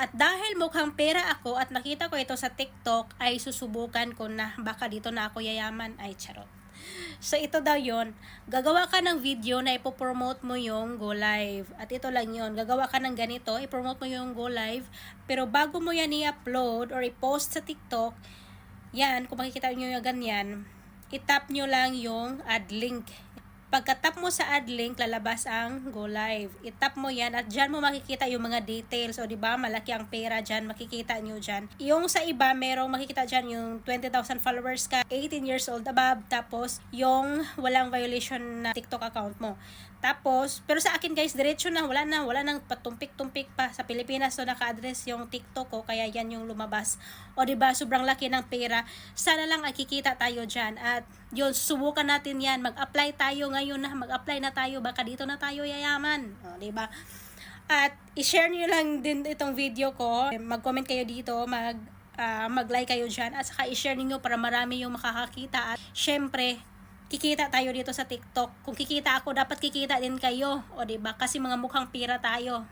At dahil mukhang pera ako at nakita ko ito sa TikTok, ay susubukan ko na baka dito na ako yayaman. Ay, charot. So, ito daw yon. Gagawa ka ng video na ipopromote mo yung Go Live. At ito lang yon. Gagawa ka ng ganito, ipromote mo yung Go Live. Pero bago mo yan i-upload or i-post sa TikTok, yan, kung makikita nyo yung ganyan, itap nyo lang yung add link. Pagka-tap mo sa add link, lalabas ang Go Live. I-tap mo yan at dyan mo makikita yung mga details. O diba, malaki ang pera dyan, makikita nyo dyan. Yung sa iba, merong makikita dyan yung 20,000 followers ka, 18 years old above, tapos yung walang violation na TikTok account mo. Tapos, pero sa akin guys, diretso na, wala nang patumpik-tumpik pa. Sa Pilipinas, so naka-address yung TikTok ko, kaya yan yung lumabas. O diba, sobrang laki ng pera. Sana lang ay kikita tayo dyan. At yun, subukan natin yan. Mag-apply tayo ngayon na, mag-apply na tayo, baka dito na tayo yayaman. O diba? At i-share nyo lang din itong video ko. Mag-comment kayo dito, mag-like kayo dyan. At saka i-share niyo para marami yung makakakita. At syempre, kikita tayo dito sa TikTok. Kung kikita ako, dapat kikita din kayo. O diba? Kasi mga mukhang pira tayo.